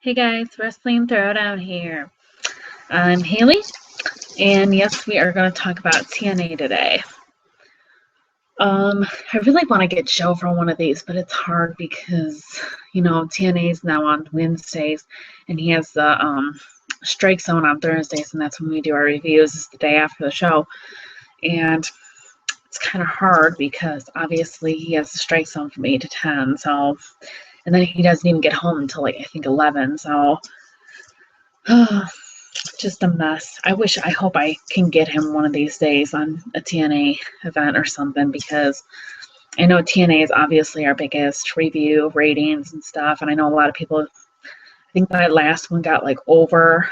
Hey guys, Wrestling Throwdown here. I'm Haley, and yes, we are going to talk about TNA today. I really want to get Joe for one of these, but it's hard because, TNA is now on Wednesdays, and he has the Strike Zone on Thursdays, and that's when we do our reviews. It's the day after the show, and it's kind of hard because obviously he has the Strike Zone from 8 to 10, so, and then he doesn't even get home until like I think 11, so just a mess. I hope I can get him one of these days on a TNA event or something, because I know TNA is obviously our biggest review ratings and stuff, and I know a lot of people, I think my last one got like over,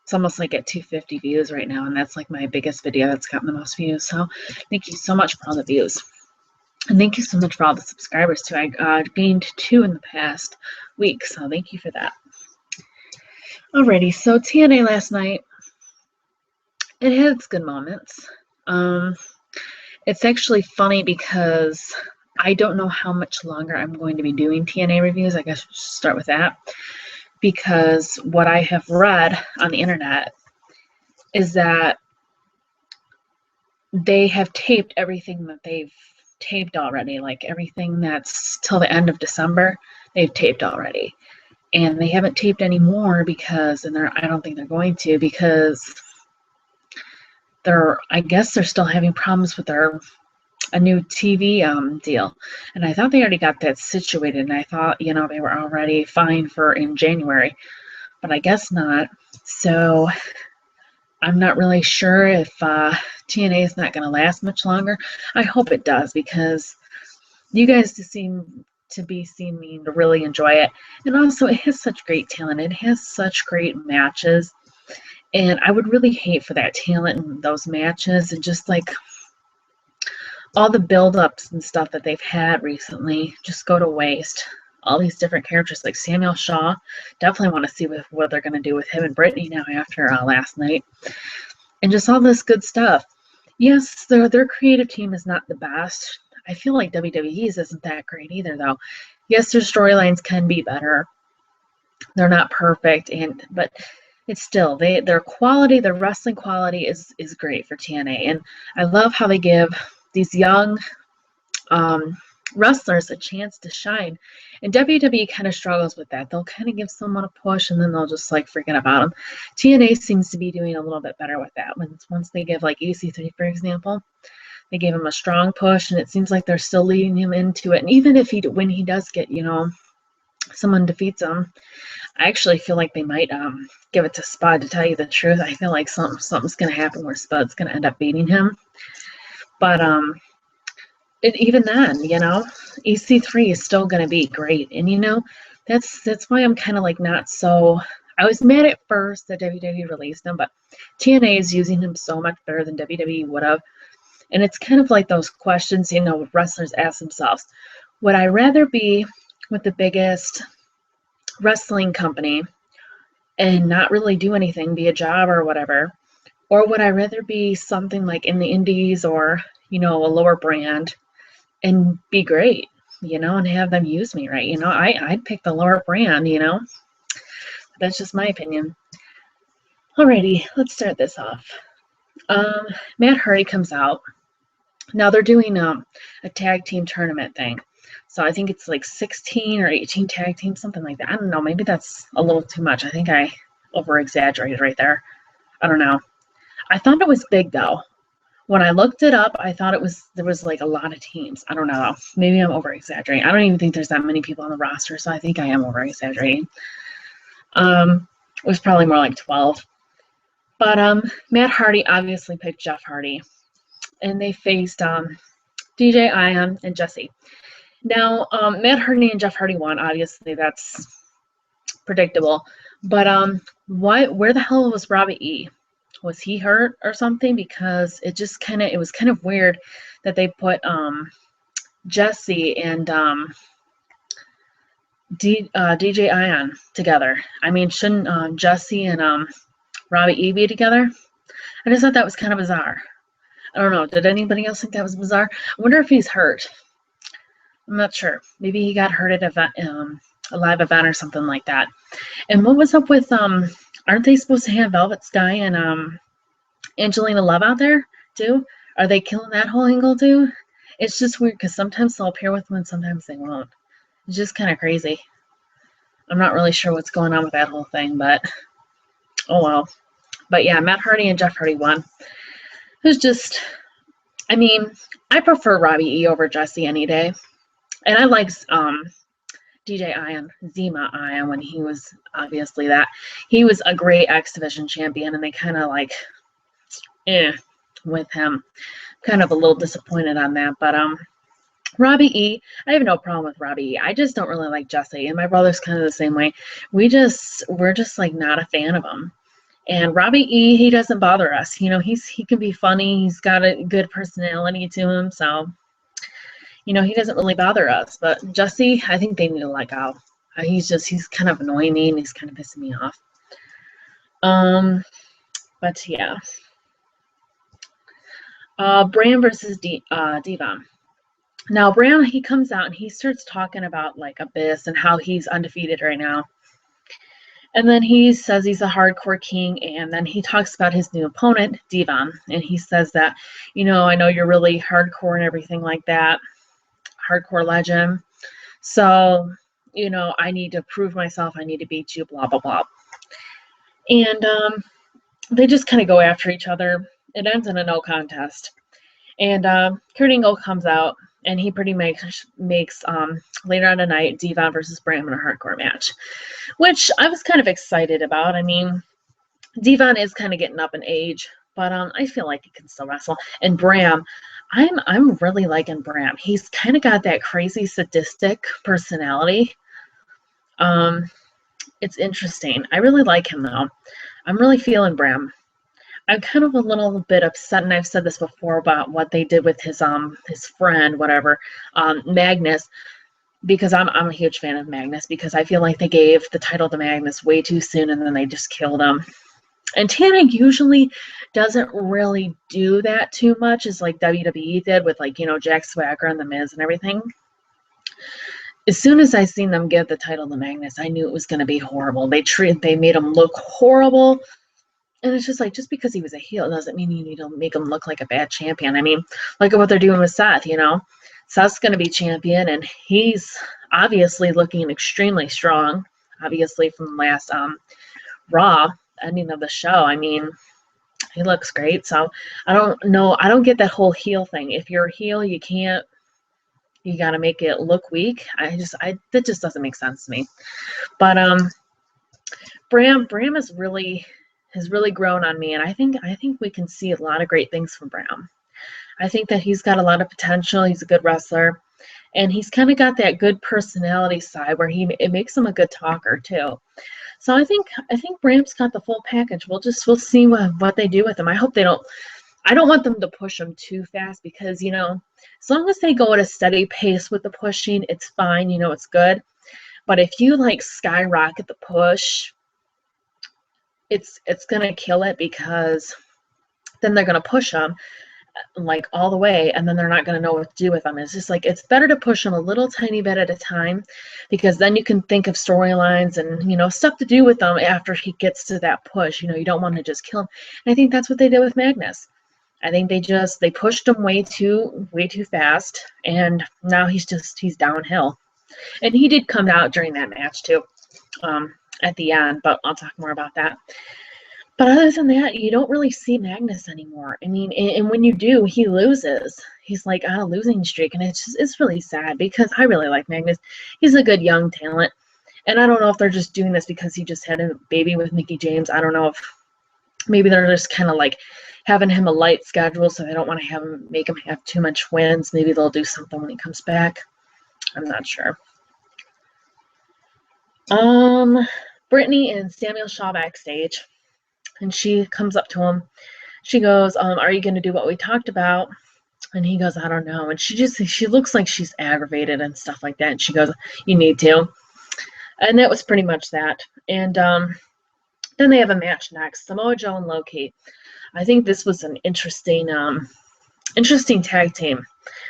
it's almost like at 250 views right now, and that's like my biggest video that's gotten the most views. So thank you so much for all the views. And thank you so much for all the subscribers too. I gained 2 in the past week, so thank you for that. Alrighty, so TNA last night, it had its good moments. It's actually funny because I don't know how much longer I'm going to be doing TNA reviews. I guess we'll start with that. Because what I have read on the internet is that they have taped everything that they've taped already. Like everything that's till the end of December, they've taped already. And they haven't taped any more because, and I don't think they're going to, because I guess they're still having problems with a new TV deal. And I thought they already got that situated, and I thought, they were already fine for in January, but I guess not. So I'm not really sure if TNA is not going to last much longer. I hope it does, because you guys seem to be seeing me to really enjoy it. And also, it has such great talent. It has such great matches. And I would really hate for that talent in those matches and just like all the build-ups and stuff that they've had recently just go to waste. All these different characters like Samuel Shaw, definitely want to see what they're going to do with him and Brittany now after last night. And just all this good stuff. Yes, their creative team is not the best. I feel like WWE's isn't that great either, though. Yes, their storylines can be better. They're not perfect, but it's still their quality, their wrestling quality is great for TNA. And I love how they give these young wrestlers a chance to shine. And WWE kind of struggles with that. They'll kind of give someone a push and then they'll just like forget about them. TNA seems to be doing a little bit better with that. Once they give like EC3, for example, they gave him a strong push, and it seems like they're still leading him into it. And even if when he does get, someone defeats him, I actually feel like they might give it to Spud, to tell you the truth. I feel like something's going to happen where Spud's going to end up beating him. But even then, EC3 is still going to be great. And, that's why I'm kind of like not so... I was mad at first that WWE released him, but TNA is using him so much better than WWE would have. And it's kind of like those questions, wrestlers ask themselves. Would I rather be with the biggest wrestling company and not really do anything, be a job or whatever? Or would I rather be something like in the indies or, a lower brand and be great, and have them use me right? I'd pick the lower brand, That's just my opinion. Alrighty, let's start this off. Matt Hardy comes out. Now they're doing a tag team tournament thing. So I think it's like 16 or 18 tag teams, something like that. I don't know. Maybe that's a little too much. I think I over-exaggerated right there. I don't know. I thought it was big, though. When I looked it up, I thought there was like a lot of teams. I don't know. Maybe I'm over-exaggerating. I don't even think there's that many people on the roster, so I think I am over-exaggerating. It was probably more like 12. But Matt Hardy obviously picked Jeff Hardy. And they faced DJ, Ion, and Jesse. Now, Matt Hardy and Jeff Hardy won. Obviously, that's predictable. But where the hell was Robbie E? Was he hurt or something? Because it was kind of weird that they put Jesse and DJ Ion together. I mean, shouldn't Jesse and Robbie E be together? I just thought that was kind of bizarre. I don't know. Did anybody else think that was bizarre? I wonder if he's hurt. I'm not sure. Maybe he got hurt at live event or something like that. And what was up with aren't they supposed to have Velvet Sky and Angelina Love out there too? Are they killing that whole angle too? It's just weird because sometimes they'll appear with them and sometimes they won't. It's just kind of crazy. I'm not really sure what's going on with that whole thing, but oh well. But yeah, Matt Hardy and Jeff Hardy won. It was just, I mean, I prefer Robbie E over Jesse any day. And I like DJ Ion, Zema Ion, when he was obviously that. He was a great X Division champion, and they kind of like, with him. Kind of a little disappointed on that. But Robbie E, I have no problem with Robbie E. I just don't really like Jesse, and my brother's kind of the same way. We're just like not a fan of him. And Robbie E, he doesn't bother us. You know, he can be funny. He's got a good personality to him, so you know, he doesn't really bother us. But Jesse, I think they need to let go. He's kind of annoying me, and he's kind of pissing me off. But yeah. Bram versus Devon. Now, Bram, he comes out and he starts talking about like Abyss and how he's undefeated right now. And then he says he's a hardcore king, and then he talks about his new opponent, Devon, and he says that, you know, I know you're really hardcore and everything like that, hardcore legend. So, you know, I need to prove myself. I need to beat you, blah, blah, blah. And they just kind of go after each other. It ends in a no contest. And Kurt Angle comes out, and he pretty much makes later on tonight Devon versus Bram in a hardcore match, which I was kind of excited about. I mean, Devon is kind of getting up in age, but I feel like he can still wrestle. And Bram, I'm really liking Bram. He's kind of got that crazy sadistic personality. It's interesting. I really like him though. I'm really feeling Bram. I'm kind of a little bit upset, and I've said this before about what they did with his friend, whatever, Magnus, because I'm a huge fan of Magnus, because I feel like they gave the title to Magnus way too soon, and then they just killed him. And Tana usually doesn't really do that too much, as like WWE did with, like, you know, Jack Swagger and The Miz and everything. As soon as I seen them give the title to Magnus, I knew it was going to be horrible. They made him look horrible. And it's just like, just because he was a heel doesn't mean you need to make him look like a bad champion. I mean, look at what they're doing with Seth, you know. Seth's going to be champion, and he's obviously looking extremely strong, obviously from the last Raw ending of the show. I mean, he looks great. So I don't know. I don't get that whole heel thing. If you're a heel, you got to make it look weak. That just doesn't make sense to me. But Bram has really grown on me, and I think we can see a lot of great things from Bram. I think that he's got a lot of potential. He's a good wrestler, and he's kind of got that good personality side where it makes him a good talker too. So I think Bram's got the full package. We'll see what they do with him. I hope they don't. I don't want them to push him too fast, because, you know, as long as they go at a steady pace with the pushing, it's fine. You know, it's good. But if you like skyrocket the push, it's gonna kill it, because then they're gonna push them like all the way, and then they're not gonna know what to do with them. It's just like, it's better to push them a little tiny bit at a time, because then you can think of storylines and, you know, stuff to do with them after he gets to that push. You know, you don't want to just kill him. And I think that's what they did with Magnus. I think they pushed him way too fast, and now he's downhill. And he did come out during that match too. At the end, but I'll talk more about that. But other than that, you don't really see Magnus anymore. I mean, and when you do, he loses. He's like on a losing streak, and it's really sad, because I really like Magnus. He's a good young talent, and I don't know if they're just doing this because he just had a baby with Mickie James. I don't know if maybe they're just kind of like having him a light schedule, so they don't want to make him have too much wins. Maybe they'll do something when he comes back. I'm not sure. Brittany and Samuel Shaw backstage, and she comes up to him. She goes, are you going to do what we talked about? And he goes, I don't know. And she looks like she's aggravated and stuff like that. And she goes, you need to. And that was pretty much that. And then they have a match next, Samoa Joe and Low-Ki. I think this was an interesting tag team.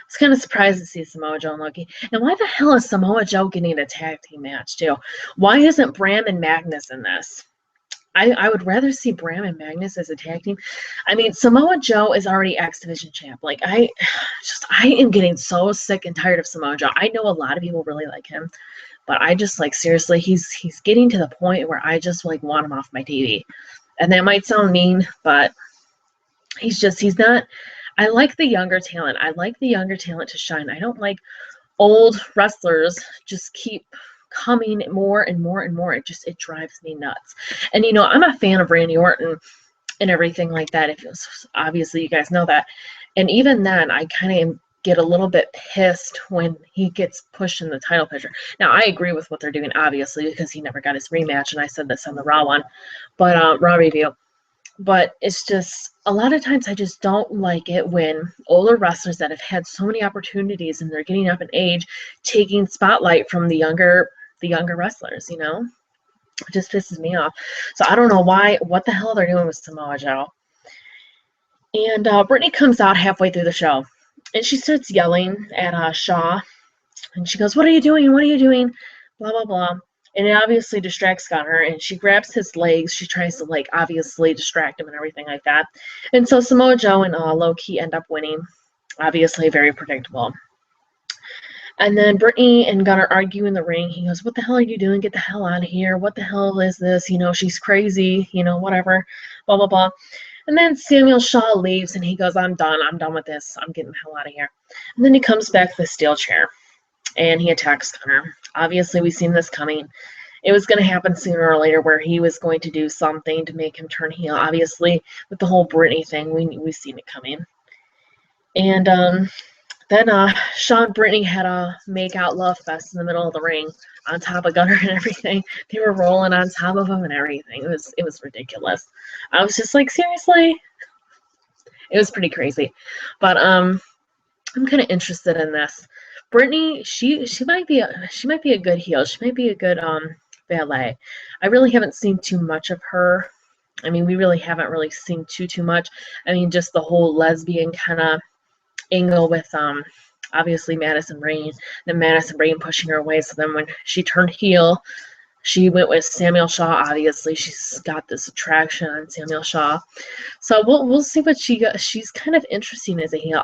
was kind of surprised to see Samoa Joe and Loki. And why the hell is Samoa Joe getting a tag team match, too? Why isn't Bram and Magnus in this? I would rather see Bram and Magnus as a tag team. I mean, Samoa Joe is already X Division champ. Like, I am getting so sick and tired of Samoa Joe. I know a lot of people really like him, but I just, like, seriously, he's getting to the point where I just, like, want him off my TV. And that might sound mean, but he's not. I like the younger talent. I like the younger talent to shine. I don't like old wrestlers just keep coming more and more and more. It drives me nuts. And I'm a fan of Randy Orton and everything like that. If it was, obviously you guys know that. And even then, I kind of get a little bit pissed when he gets pushed in the title picture. Now, I agree with what they're doing, obviously, because he never got his rematch, and I said this on the Raw one, but Raw review. But it's just, a lot of times I just don't like it when older wrestlers that have had so many opportunities and they're getting up in age, taking spotlight from the younger wrestlers, It just pisses me off. So I don't know what the hell they're doing with Samoa Joe. And Brittany comes out halfway through the show, and she starts yelling at Shaw, and she goes, "What are you doing? What are you doing?" Blah, blah, blah. And it obviously distracts Gunner, and she grabs his legs. She tries to, like, obviously distract him and everything like that. And so Samoa Joe and Low-Key end up winning. Obviously, very predictable. And then Brittany and Gunner argue in the ring. He goes, "What the hell are you doing? Get the hell out of here. What the hell is this? She's crazy, whatever, blah, blah, blah." And then Samuel Shaw leaves, and he goes, I'm done with this. I'm getting the hell out of here." And then he comes back with a steel chair, and he attacks Gunner. Obviously, we've seen this coming. It was going to happen sooner or later where he was going to do something to make him turn heel. Obviously, with the whole Brittany thing, we've seen it coming. And then Shaw and Brittany had a make-out love fest in the middle of the ring on top of Gunner and everything. They were rolling on top of him and everything. It was ridiculous. I was just like, seriously? It was pretty crazy. But I'm kind of interested in this. Brittany, she might be a good heel. She might be a good valet. I really haven't seen too much of her. I mean, we really haven't really seen too much. I mean, just the whole lesbian kind of angle with obviously Madison Rayne, then Madison Rayne pushing her away. So then when she turned heel, she went with Samuel Shaw. Obviously, she's got this attraction on Samuel Shaw. So we'll see what she got. She's kind of interesting as a heel.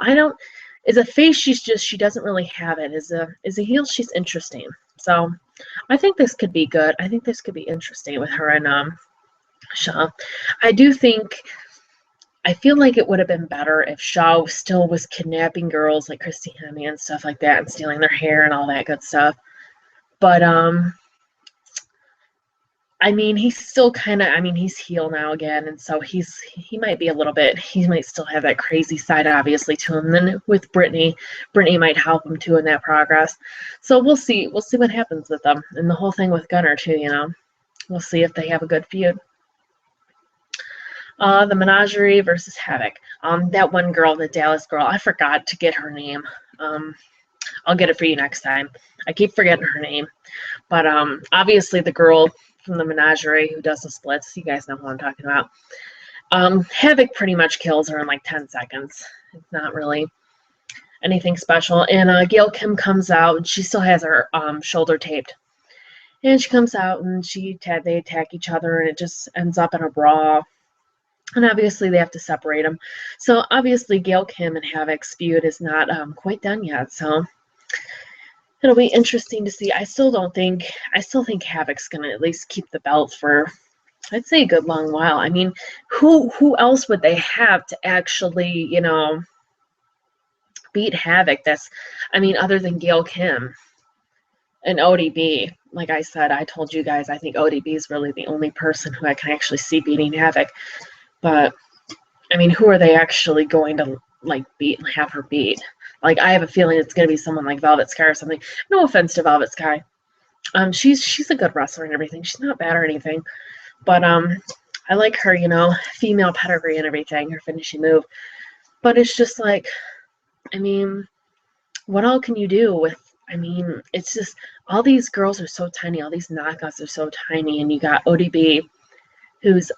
As a face, she doesn't really have it. As a heel, she's interesting. So I think this could be good. I think this could be interesting with her and Shaw. I feel like it would have been better if Shaw still was kidnapping girls like Christy Hemme and stuff like that and stealing their hair and all that good stuff. But I mean, he's still he's heel now again, and so he might be he might still have that crazy side, obviously, to him. And then with Brittany might help him, too, in that progress. So we'll see what happens with them. And the whole thing with Gunner, too, We'll see if they have a good feud. The Menagerie versus Havoc. That one girl, the Dallas girl, I forgot to get her name. I'll get it for you next time. I keep forgetting her name. But obviously the girl from the Menagerie who does the splits, you guys know who I'm talking about. Havoc pretty much kills her in like 10 seconds. It's not really anything special. And Gail Kim comes out, and she still has her shoulder taped. And she comes out, and they attack each other, and it just ends up in a brawl. And obviously they have to separate them. So obviously Gail Kim and Havoc's feud is not quite done yet. So it'll be interesting to see. I still think Havoc's gonna at least keep the belt for, I'd say, a good long while. I mean, who else would they have to actually, beat Havoc? Other than Gail Kim and ODB. Like I said, I told you guys, I think ODB is really the only person who I can actually see beating Havoc. But, I mean, who are they actually going to, like, have her beat? Like, I have a feeling it's going to be someone like Velvet Sky or something. No offense to Velvet Sky. She's a good wrestler and everything. She's not bad or anything. But, I like her, female pedigree and everything, her finishing move. But it's just like, I mean, what all can you do with, it's just, all these girls are so tiny. All these knockouts are so tiny. And you got ODB, who's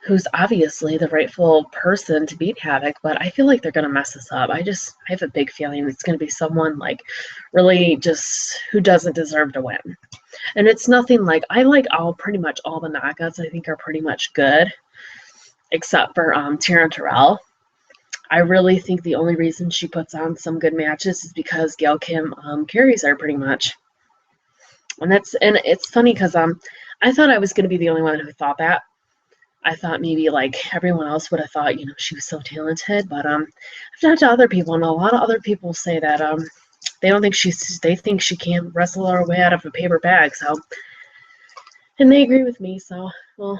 who's obviously the rightful person to beat Havoc, but I feel like they're going to mess this up. I have a big feeling it's going to be someone like really just who doesn't deserve to win. And it's nothing like, I like pretty much all the knockouts I think are pretty much good, except for Taryn Terrell. I really think the only reason she puts on some good matches is because Gail Kim carries her pretty much. And it's funny because I thought I was going to be the only one who thought that. I thought maybe like everyone else would have thought, she was so talented, but I've talked to other people, and a lot of other people say that they don't think they think she can't wrestle her way out of a paper bag. So, and they agree with me. So, well,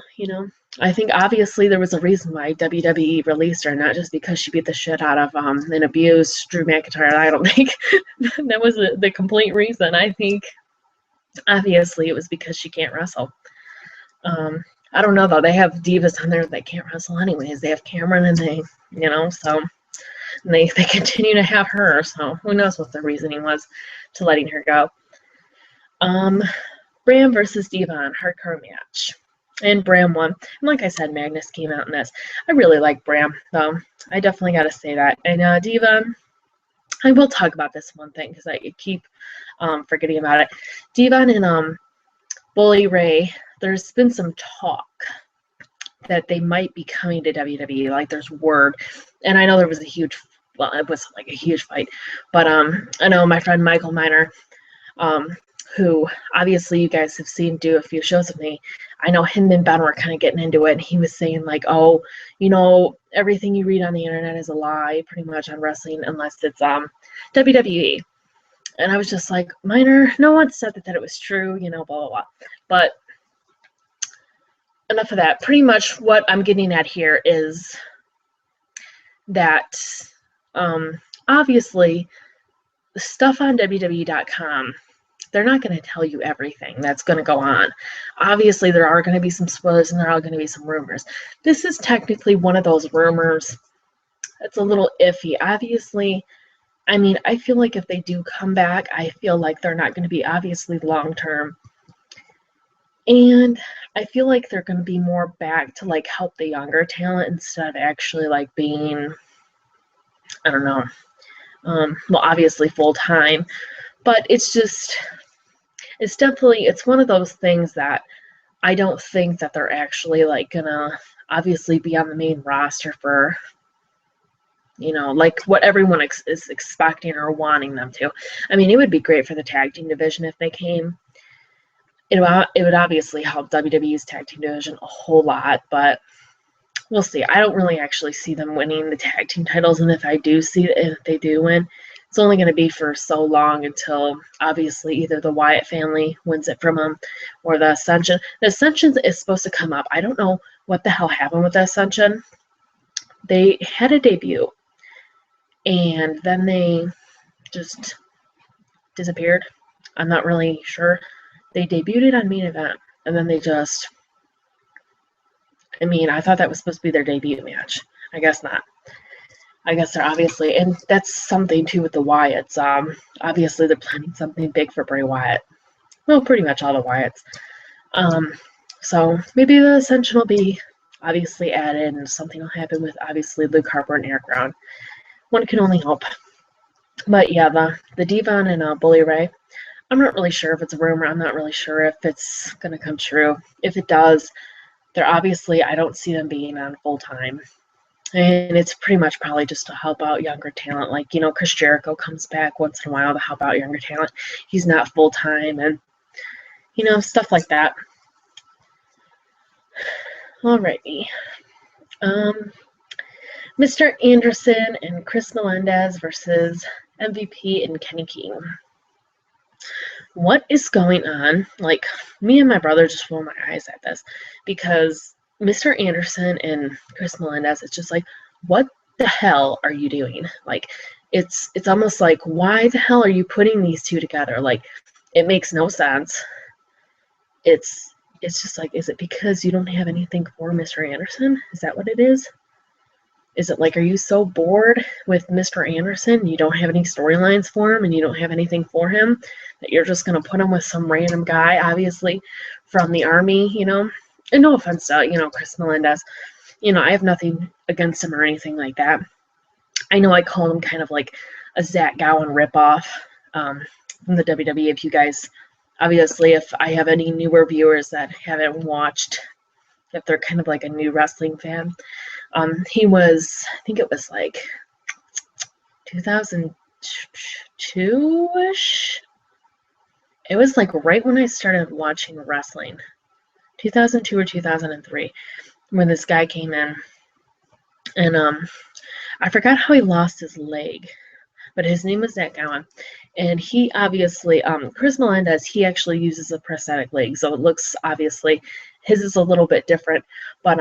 I think obviously there was a reason why WWE released her, not just because she beat the shit out of and abused Drew McIntyre. I don't think that was the complete reason. I think obviously it was because she can't wrestle. I don't know though. They have divas on there that can't wrestle anyways. They have Cameron and they, so they continue to have her. So who knows what the reasoning was to letting her go. Bram versus Devon, hardcore match. And Bram won. And like I said, Magnus came out in this. I really like Bram, though. I definitely got to say that. And Devon, I will talk about this one thing because I keep forgetting about it. Devon and Bully Ray, there's been some talk that they might be coming to WWE. Like, there's word. And I know there was it wasn't like a huge fight. But I know my friend Michael Miner, who obviously you guys have seen do a few shows with me. I know him and Ben were kind of getting into it, and he was saying like, oh, everything you read on the internet is a lie, pretty much on wrestling, unless it's WWE. And I was just like, Minor, no one said that it was true, blah, blah, blah. But enough of that. Pretty much what I'm getting at here is that obviously the stuff on WWE.com, they're not going to tell you everything that's going to go on. Obviously, there are going to be some spoilers and there are going to be some rumors. This is technically one of those rumors that's a little iffy. Obviously, I feel like if they do come back, I feel like they're not going to be obviously long-term. And I feel like they're going to be more back to, like, help the younger talent instead of actually, like, being, I don't know, well, obviously full-time. But it's one of those things that I don't think that they're actually, like, gonna obviously be on the main roster for, like what everyone is expecting or wanting them to. It would be great for the tag team division if they came. It would obviously help WWE's tag team division a whole lot, but we'll see. I don't really actually see them winning the tag team titles, and if they do win, it's only going to be for so long until, obviously, either the Wyatt family wins it from them or the Ascension. The Ascension is supposed to come up. I don't know what the hell happened with the Ascension. They had a debut, and then they just disappeared. I'm not really sure. They debuted on Main Event, and then they just... I thought that was supposed to be their debut match. I guess not. I guess they're obviously, and that's something too with the Wyatts. Obviously they're planning something big for Bray Wyatt. Well, pretty much all the Wyatts. So maybe the Ascension will be obviously added, and something will happen with obviously Luke Harper and Eric Rowan. One can only hope. But yeah, the Devon and Bully Ray, I'm not really sure if it's a rumor. I'm not really sure if it's going to come true. If it does, they're obviously, I don't see them being on full time. And it's pretty much probably just to help out younger talent. Like, Chris Jericho comes back once in a while to help out younger talent. He's not full-time and, stuff like that. Alrighty. Mr. Anderson and Chris Melendez versus MVP and Kenny King. What is going on? Like, me and my brother just roll my eyes at this because Mr. Anderson and Chris Melendez, it's just like, what the hell are you doing? Like, it's almost like, why the hell are you putting these two together? Like, it makes no sense. It's just like, is it because you don't have anything for Mr. Anderson? Is that what it is? Is it like, are you so bored with Mr. Anderson, you don't have any storylines for him and you don't have anything for him, that you're just going to put him with some random guy, obviously, from the Army, And no offense to, Chris Melendez. you know, I have nothing against him or anything like that. I know I called him kind of like a Zach Gowen ripoff from the WWE. If you guys, obviously, if I have any newer viewers that haven't watched, if they're kind of like a new wrestling fan, he was, I think it was like 2002-ish. It was like right when I started watching wrestling, 2002 or 2003, when this guy came in, and I forgot how he lost his leg, but his name was Zach Gowen, and he obviously, Chris Melendez, he actually uses a prosthetic leg, so it looks, obviously, his is a little bit different, but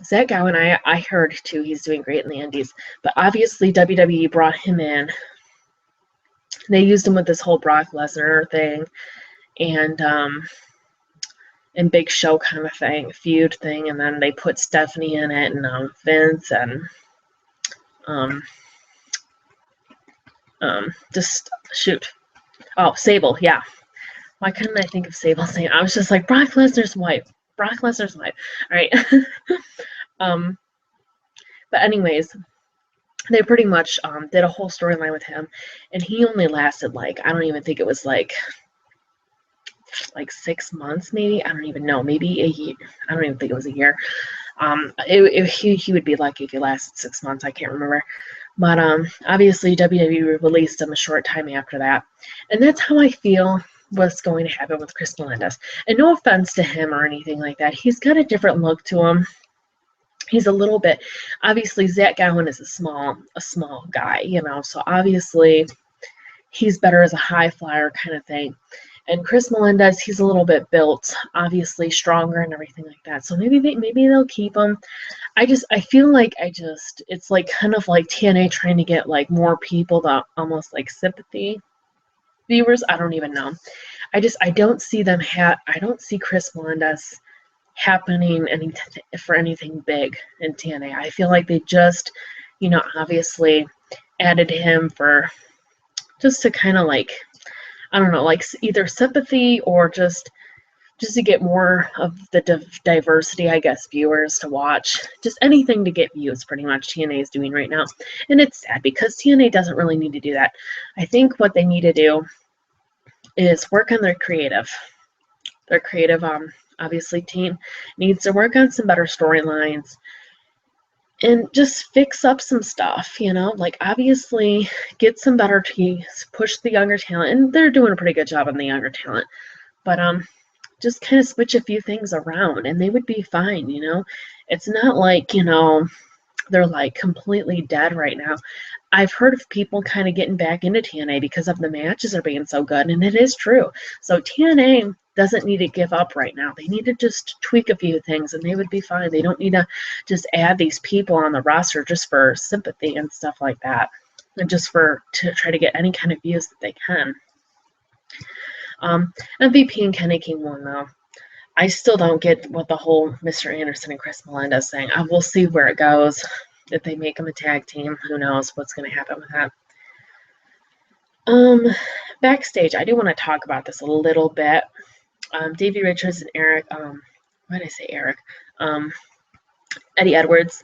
Zach Gowen, I heard too, he's doing great in the Indies, but obviously WWE brought him in. They used him with this whole Brock Lesnar thing, and Big Show kind of thing, feud thing, and then they put Stephanie in it, and Vince, and just shoot. Oh, Sable, yeah. Why couldn't I think of Sable's name? I was just like, Brock Lesnar's wife. Brock Lesnar's wife. All right. But anyways, they pretty much did a whole storyline with him, and he only lasted like, I don't even think it was like 6 months, maybe. I don't even know. Maybe a year. I don't even think it was a year. He would be lucky if he lasted 6 months. I can't remember. But obviously WWE released him a short time after that. And that's how I feel what's going to happen with Chris Melendez. And no offense to him or anything like that. He's got a different look to him. He's a little bit, obviously Zach Gowen is a small guy, you know, so obviously he's better as a high flyer kind of thing. And Chris Melendez, he's a little bit built, obviously stronger and everything like that. So maybe they'll keep him. I feel like it's like kind of like TNA trying to get like more people to almost like sympathy viewers. I don't even know. I don't see them I don't see Chris Melendez happening for anything big in TNA. I feel like they just, you know, obviously added him for just to kind of like, I don't know, like either sympathy or just to get more of the diversity, I guess, viewers to watch. Just anything to get views, pretty much, TNA is doing right now. And it's sad because TNA doesn't really need to do that. I think what they need to do is work on their creative. Their creative, obviously, team needs to work on some better storylines and just fix up some stuff, you know, like obviously get some better teams, push the younger talent, and they're doing a pretty good job on the younger talent, but just kind of switch a few things around and they would be fine, you know. It's not like, you know, they're like completely dead right now. I've heard of people kind of getting back into TNA because of the matches are being so good, and it is true. So TNA doesn't need to give up right now. They need to just tweak a few things and they would be fine. They don't need to just add these people on the roster just for sympathy and stuff like that, and just to try to get any kind of views that they can. MVP and Kenny King won, though. I still don't get what the whole Mr. Anderson and Chris Melendez thing. We'll see where it goes. If they make them a tag team, who knows what's going to happen with that. Backstage, I do want to talk about this a little bit. Davey Richards and Eric, why did I say Eric? Eddie Edwards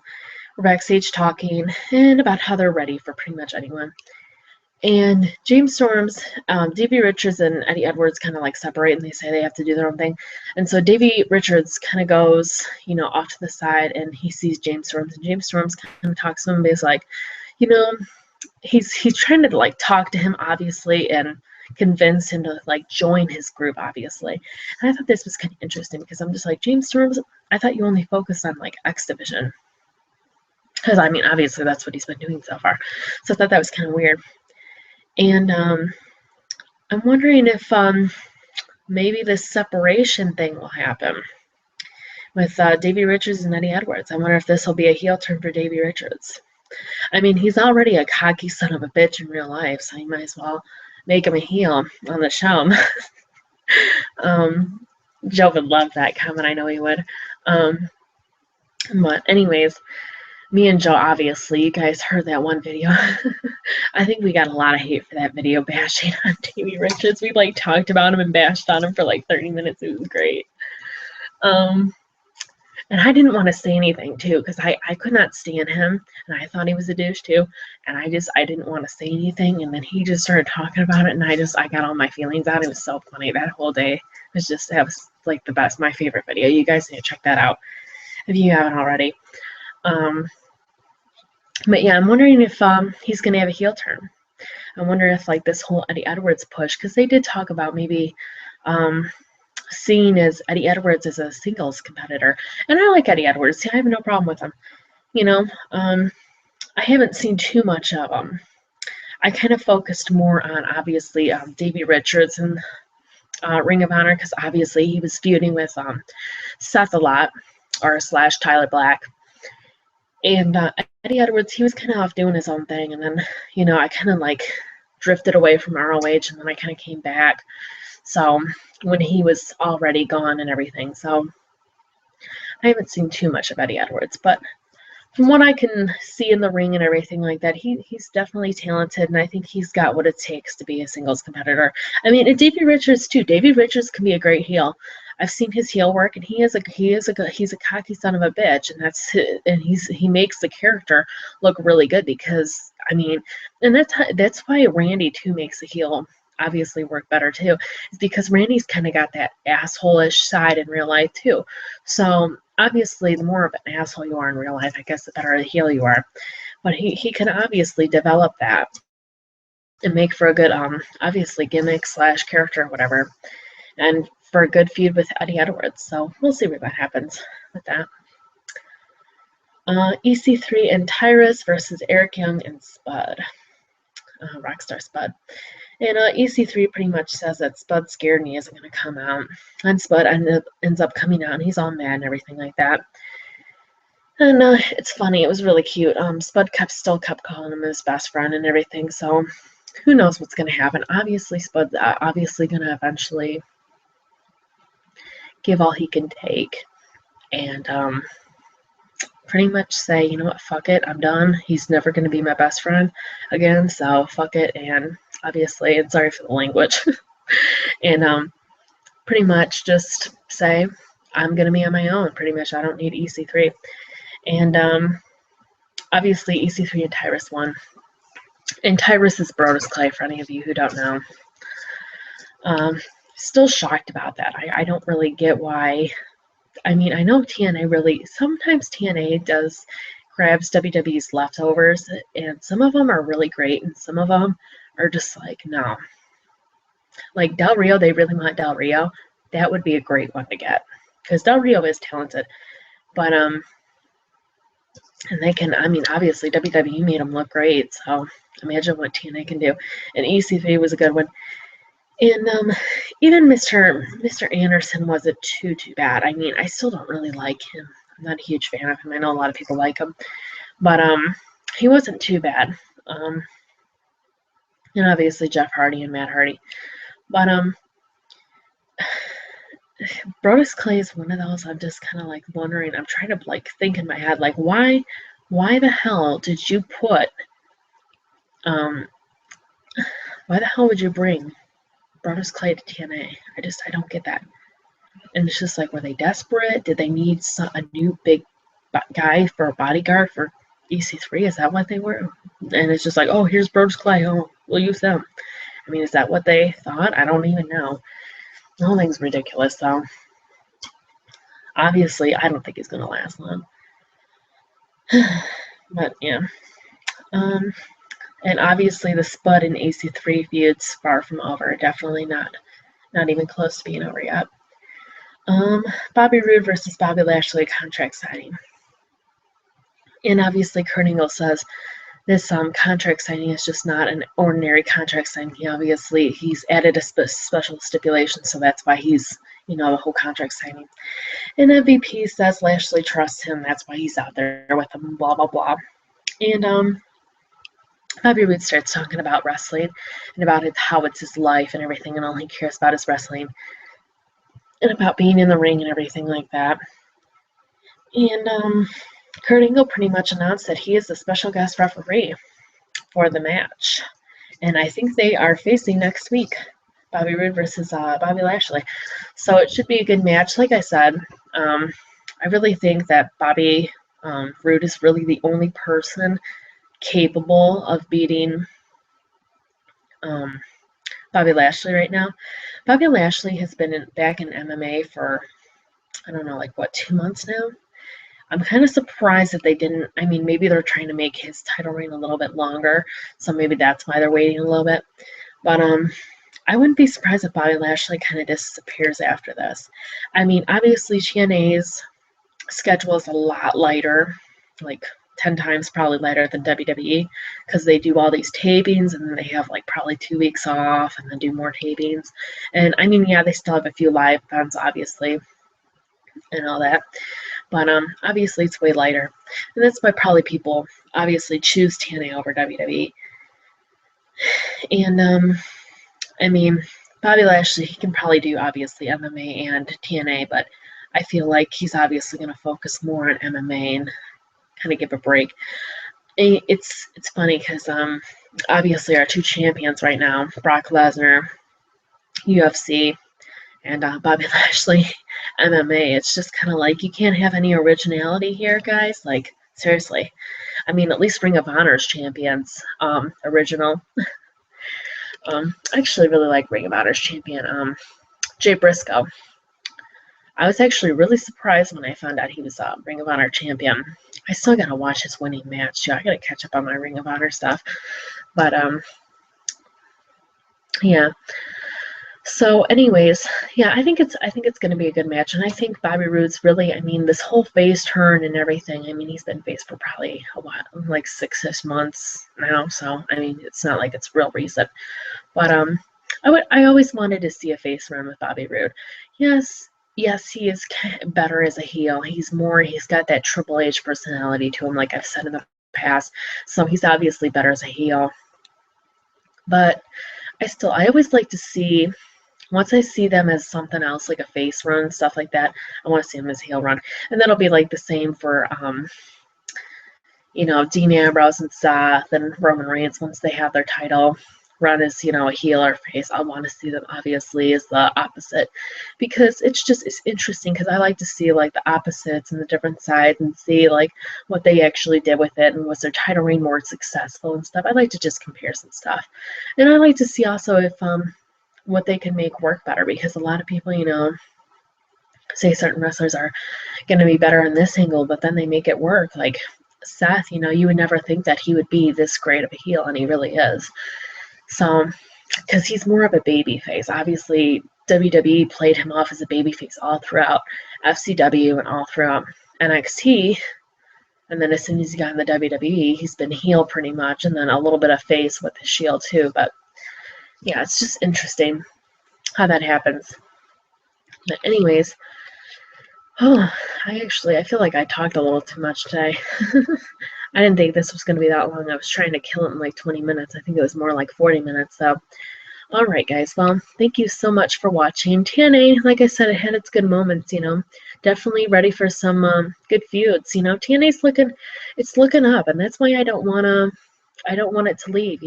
were backstage talking and about how they're ready for pretty much anyone. And James Storms, Davey Richards and Eddie Edwards kind of like separate and they say they have to do their own thing. And so Davey Richards kind of goes, you know, off to the side and he sees James Storms, and James Storms kind of talks to him and he's like, you know, he's trying to like talk to him obviously and convince him to like join his group obviously. And I thought this was kind of interesting because I'm just like, James Storms, I thought you only focused on like X Division, because I mean obviously that's what he's been doing so far. So I thought that was kind of weird. And I'm wondering if maybe this separation thing will happen with Davey Richards and Eddie Edwards. I wonder if this will be a heel turn for Davey Richards. I mean, he's already a cocky son of a bitch in real life, so you might as well make him a heel on the show. Joe would love that comment. I know he would. But anyways, me and Joe, obviously, you guys heard that one video. I think we got a lot of hate for that video bashing on Davey Richards. We like talked about him and bashed on him for like 30 minutes. It was great. And I didn't want to say anything too, because I could not stand him, and I thought he was a douche too, and I didn't want to say anything, and then he just started talking about it, and I got all my feelings out. It was so funny. That whole day that was like the best, my favorite video. You guys need to check that out if you haven't already. But yeah, I'm wondering if he's gonna have a heel turn. I wonder if like this whole Eddie Edwards push, because they did talk about maybe seeing as Eddie Edwards as a singles competitor. And I like Eddie Edwards. I have no problem with him. You know, I haven't seen too much of him. I kind of focused more on, obviously, Davey Richards and Ring of Honor, because obviously he was feuding with Seth a lot, or / Tyler Black. And Eddie Edwards, he was kind of off doing his own thing. And then, you know, I kind of like drifted away from ROH, and then I kind of came back. So when he was already gone and everything. So I haven't seen too much of Eddie Edwards, but from what I can see in the ring and everything like that, he's definitely talented, and I think he's got what it takes to be a singles competitor. I mean, and Davey Richards too. Davey Richards can be a great heel. I've seen his heel work, and he's a cocky son of a bitch, and he makes the character look really good, because I mean, and that's why Randy too makes the heel obviously work better too, is because Randy's kind of got that asshole-ish side in real life too. So obviously, the more of an asshole you are in real life, I guess the better a heel you are. But he can obviously develop that and make for a good obviously gimmick / character or whatever, and for a good feud with Eddie Edwards. So we'll see what happens with that. EC3 and Tyrus versus Eric Young and Spud, Rockstar Spud. And EC3 pretty much says that Spud scared me isn't going to come out. And Spud ends up coming out, and he's all mad and everything like that. And it's funny. It was really cute. Spud still kept calling him his best friend and everything. So who knows what's going to happen. Obviously, Spud's obviously going to eventually give all he can take. And pretty much say, you know what, fuck it, I'm done. He's never going to be my best friend again, so fuck it. And obviously, and sorry for the language, and pretty much just say, I'm going to be on my own. Pretty much, I don't need EC3. And obviously, EC3 and Tyrus won. And Tyrus is Brodus Clay, for any of you who don't know. Still shocked about that. I don't really get why. I mean, I know TNA sometimes TNA grabs WWE's leftovers, and some of them are really great, and some of them are just like, no. Like Del Rio, they really want Del Rio. That would be a great one to get, because Del Rio is talented. But, and they can, I mean, obviously WWE made them look great, so imagine what TNA can do. And EC3 was a good one. And even Mr. Anderson wasn't too bad. I mean, I still don't really like him. I'm not a huge fan of him. I know a lot of people like him. But he wasn't too bad. And obviously Jeff Hardy and Matt Hardy. But Brodus Clay is one of those I'm just kind of like wondering. I'm trying to like think in my head, like why the hell did you put why the hell would you bring Brodus Clay to TNA? I don't get that. And it's just like, were they desperate? Did they need a new big guy for a bodyguard for EC3? Is that what they were? And it's just like, oh, here's Brodus Clay. Oh, we'll use them. I mean, is that what they thought? I don't even know. The whole thing's ridiculous. So obviously, I don't think he's going to last long. But yeah. And obviously, the Spud and EC3 feud's far from over. Definitely not even close to being over yet. Bobby Roode versus Bobby Lashley contract signing. And obviously, Kurt Angle says this contract signing is just not an ordinary contract signing. He's added a special stipulation, so that's why he's, the whole contract signing. And MVP says Lashley trusts him. That's why he's out there with him, blah, blah, blah. And, Bobby Roode starts talking about wrestling and about how it's his life and everything, and all he cares about is wrestling and about being in the ring and everything like that. And Kurt Angle pretty much announced that he is the special guest referee for the match. And I think they are facing next week, Bobby Roode versus Bobby Lashley. So it should be a good match. Like I said, I I really think that Bobby Roode is really the only person capable of beating Bobby Lashley right now. Bobby Lashley has been back in MMA for, I don't know, like what, 2 months now? I'm kind of surprised that they didn't. I mean, maybe they're trying to make his title reign a little bit longer, so maybe that's why they're waiting a little bit. But I wouldn't be surprised if Bobby Lashley kind of disappears after this. I mean, obviously TNA's schedule is a lot lighter, like 10 times probably lighter than WWE, because they do all these tapings and then they have like probably 2 weeks off and then do more tapings. And I mean, yeah, they still have a few live events, obviously, and all that. But obviously it's way lighter. And that's why probably people obviously choose TNA over WWE. And I mean, Bobby Lashley, he can probably do obviously MMA and TNA, but I feel like he's obviously going to focus more on MMA and kind of give a break. It's funny because obviously our two champions right now, Brock Lesnar, UFC, and Bobby Lashley, MMA. It's just kind of like you can't have any originality here, guys. Like, seriously. I mean, at least Ring of Honor's champions, original. I actually really like Ring of Honor's champion, Jay Briscoe. I was actually really surprised when I found out he was Ring of Honor champion. I still gotta watch his winning match too. I gotta catch up on my Ring of Honor stuff. But yeah. So anyways, yeah, I think it's gonna be a good match. And I think Bobby Roode's really, I mean, this whole face turn and everything, I mean, he's been face for probably a while, like 6-ish months now. So I mean, it's not like it's real recent. But I always wanted to see a face run with Bobby Roode. Yes, he is better as a heel. He's got that Triple H personality to him, like I've said in the past. So he's obviously better as a heel. But I always like to see, once I see them as something else, like a face run, stuff like that, I want to see them as a heel run. And that'll be like the same for, Dean Ambrose and Seth and Roman Reigns once they have their title run as, a heel or face. I want to see them obviously as the opposite, because it's interesting, because I like to see like the opposites and the different sides and see like what they actually did with it and was their title reign more successful and stuff. I like to just compare some stuff. And I like to see also if what they can make work better, because a lot of people, say certain wrestlers are going to be better in this angle, but then they make it work. Like Seth, you would never think that he would be this great of a heel, and he really is. So, because he's more of a baby face. Obviously, WWE played him off as a baby face all throughout FCW and all throughout NXT. And then as soon as he got in the WWE, he's been heel pretty much, and then a little bit of face with the Shield too. But yeah, it's just interesting how that happens. But anyways, I feel like I talked a little too much today. I didn't think this was going to be that long. I was trying to kill it in like 20 minutes. I think it was more like 40 minutes. So, all right, guys. Well, thank you so much for watching. TNA, like I said, it had its good moments, Definitely ready for some good feuds. TNA's looking up, and that's why I don't want it to leave,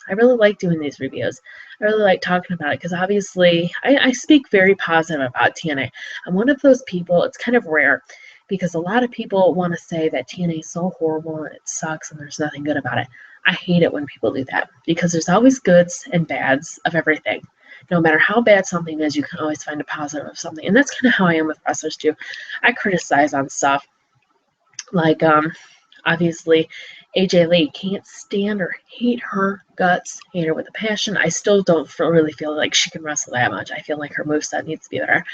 I really like doing these reviews. I really like talking about it because obviously I speak very positive about TNA. I'm one of those people, it's kind of rare, because a lot of people want to say that TNA is so horrible and it sucks and there's nothing good about it. I hate it when people do that, because there's always goods and bads of everything. No matter how bad something is, you can always find a positive of something. And that's kind of how I am with wrestlers too. I criticize on stuff like, obviously, AJ Lee, can't stand her, hate her guts, hate her with a passion. I still don't really feel like she can wrestle that much. I feel like her moveset needs to be better.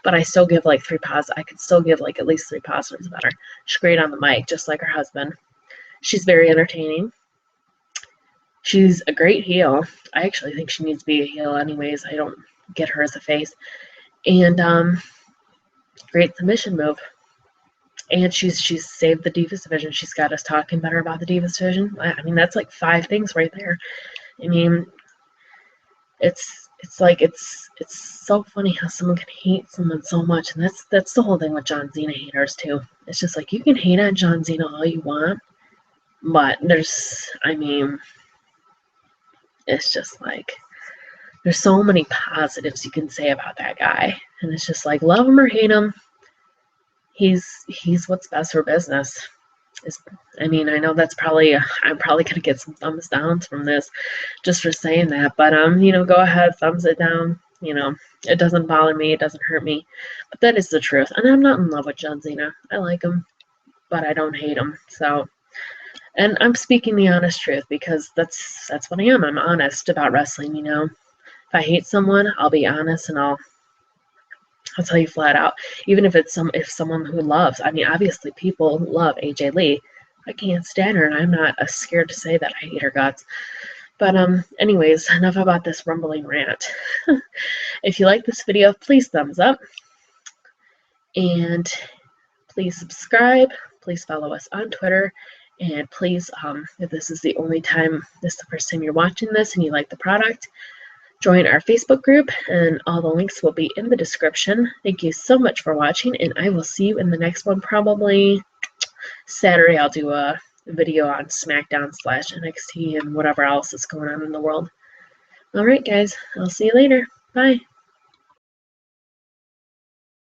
But I still give like 3 positives. I could still give like at least 3 positives about her. She's great on the mic, just like her husband. She's very entertaining. She's a great heel. I actually think she needs to be a heel anyways. I don't get her as a face. And great submission move. And she's saved the Divas division. She's got us talking better about the Divas division. I mean, that's like 5 things right there. I mean, it's so funny how someone can hate someone so much, and that's the whole thing with John Cena haters too. It's just like, you can hate on John Cena all you want, but it's just like there's so many positives you can say about that guy, and it's just like, love him or hate him, he's what's best for business. I mean, I know that's probably, I'm probably going to get some thumbs downs from this just for saying that, but, you know, go ahead, thumbs it down, you know, it doesn't bother me, it doesn't hurt me, but that is the truth, and I'm not in love with John Cena. I like him, but I don't hate him, so, and I'm speaking the honest truth, because that's what I am. I'm honest about wrestling, you know. If I hate someone, I'll be honest, and I'll tell you flat out, even if it's someone who loves, I mean, obviously people love AJ Lee. I can't stand her, and I'm not scared to say that I hate her guts. But anyways, enough about this rumbling rant. If you like this video, please thumbs up, and please subscribe. Please follow us on Twitter, and please, if this is the first time you're watching this and you like the product, join our Facebook group, and all the links will be in the description. Thank you so much for watching, and I will see you in the next one. Probably Saturday I'll do a video on SmackDown / NXT and whatever else is going on in the world. Alright guys, I'll see you later. Bye.